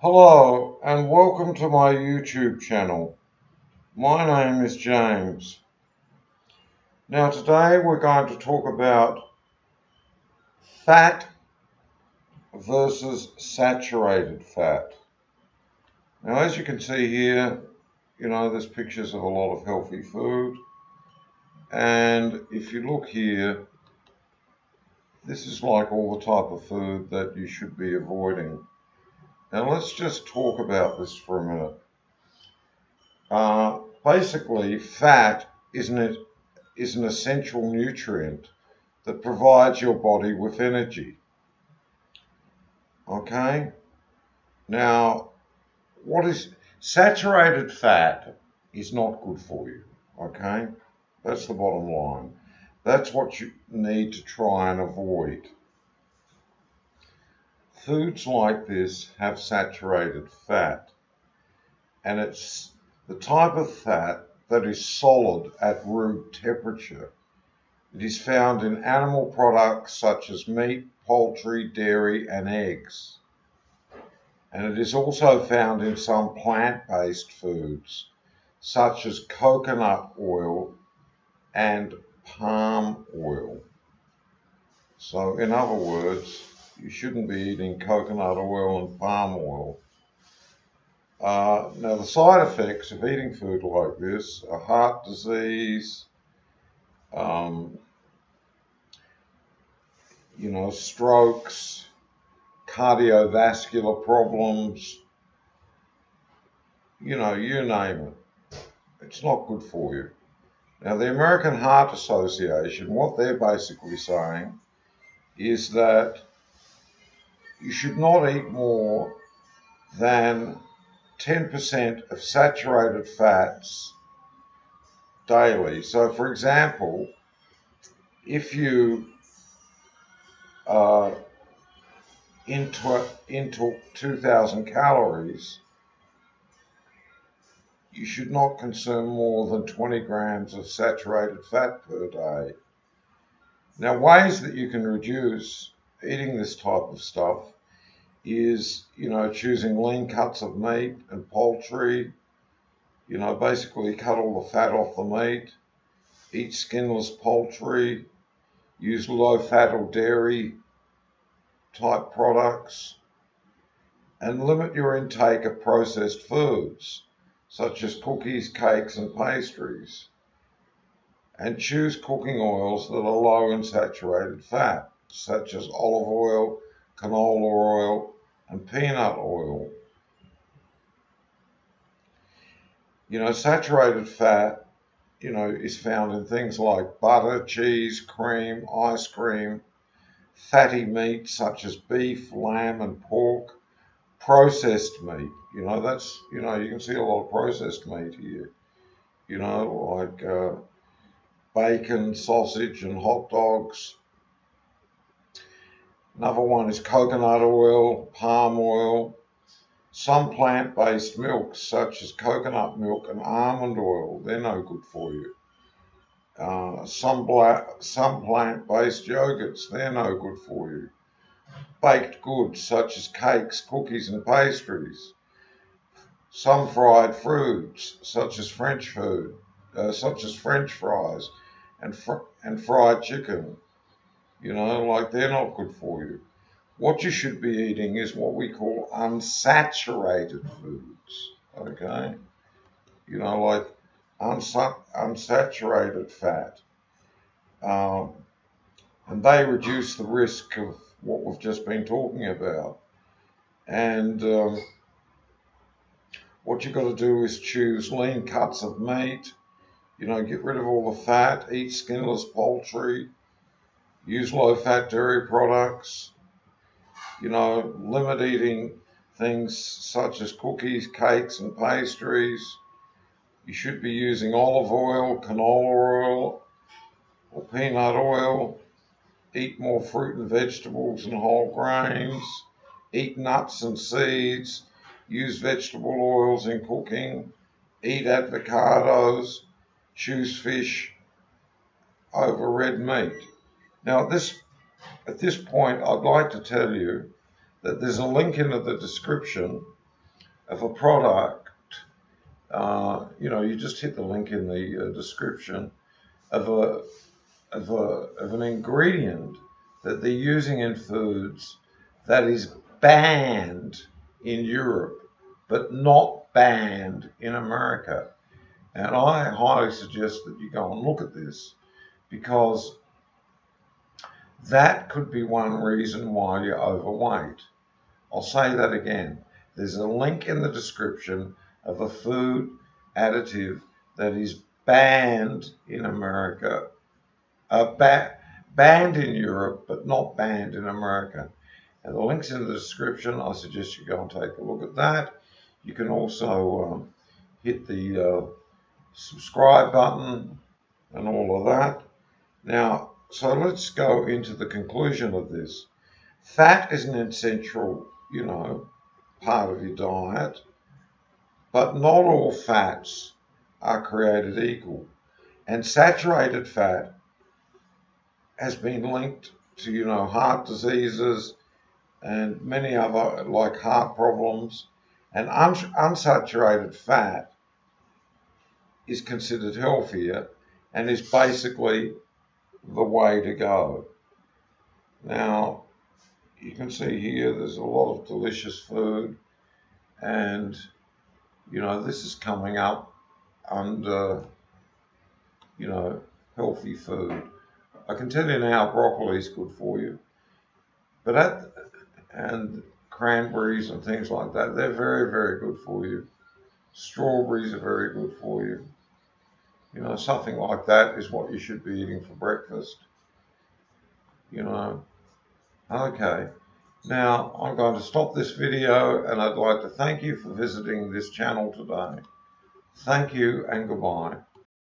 Hello and welcome to my YouTube channel. My name is James. Now today we're going to talk about fat versus saturated fat. Now as you can see here, there's pictures of a lot of healthy food, and if you look here, this is like all the type of food that you should be avoiding. Now let's just talk about this for a minute. Basically, fat is an essential nutrient that provides your body with energy. Okay? Now, what is saturated fat is not good for you. Okay? That's the bottom line. That's what you need to try and avoid. Foods like this have saturated fat, and it's the type of fat that is solid at room temperature. It is found in animal products such as meat, poultry, dairy, and eggs. And it is also found in some plant-based foods such as coconut oil and palm oil. So in other words, you shouldn't be eating coconut oil and palm oil. Now the side effects of eating food like this are heart disease, strokes, cardiovascular problems, you name it. It's not good for you. Now, the American Heart Association, what they're basically saying is that you should not eat more than 10% of saturated fats daily. So, for example, if you into 2,000 calories, you should not consume more than 20 grams of saturated fat per day. Now, ways that you can reduce eating this type of stuff is, choosing lean cuts of meat and poultry, basically cut all the fat off the meat, eat skinless poultry, use low-fat or dairy type products, and limit your intake of processed foods such as cookies, cakes, and pastries. And choose cooking oils that are low in saturated fat, such as olive oil, canola oil, and peanut oil. Saturated fat, is found in things like butter, cheese, cream, ice cream, fatty meat such as beef, lamb, and pork, processed meat. You can see a lot of processed meat here. Like bacon, sausage, and hot dogs. Another one is coconut oil, palm oil, some plant-based milks such as coconut milk and almond oil. They're no good for you. Some plant-based yogurts, they're no good for you. Baked goods such as cakes, cookies, and pastries. Some fried foods such as French fries and fried chicken. They're not good for you. What you should be eating is what we call unsaturated foods. Okay, like unsaturated fat. And they reduce the risk of what we've just been talking about. And what you've got to do is choose lean cuts of meat, get rid of all the fat, eat skinless poultry, use low-fat dairy products, limit eating things such as cookies, cakes, and pastries. You should be using olive oil, canola oil, or peanut oil. Eat more fruit and vegetables and whole grains. Eat nuts and seeds. Use vegetable oils in cooking. Eat avocados. Choose fish over red meat. Now, at this point, I'd like to tell you that there's a link in the description of a product, you just hit the link in the description of an ingredient that they're using in foods that is banned in Europe, but not banned in America. And I highly suggest that you go and look at this, because that could be one reason why you're overweight. I'll say that again. There's a link in the description of a food additive that is banned in America, banned in Europe, but not banned in America. And the link's in the description. I suggest you go and take a look at that. You can also hit the subscribe button and all of that. Now, so let's go into the conclusion of this. Fat is an essential, part of your diet, but not all fats are created equal. And saturated fat has been linked to, heart diseases and many other, like heart problems. And unsaturated fat is considered healthier and is basically the way to go. Now, you can see here there's a lot of delicious food, and this is coming up under healthy food. I can tell you now, broccoli is good for you, and cranberries and things like that, they're very, very good for you. Strawberries are very good for you. Something like that is what you should be eating for breakfast. Okay. Now, I'm going to stop this video, and I'd like to thank you for visiting this channel today. Thank you and goodbye.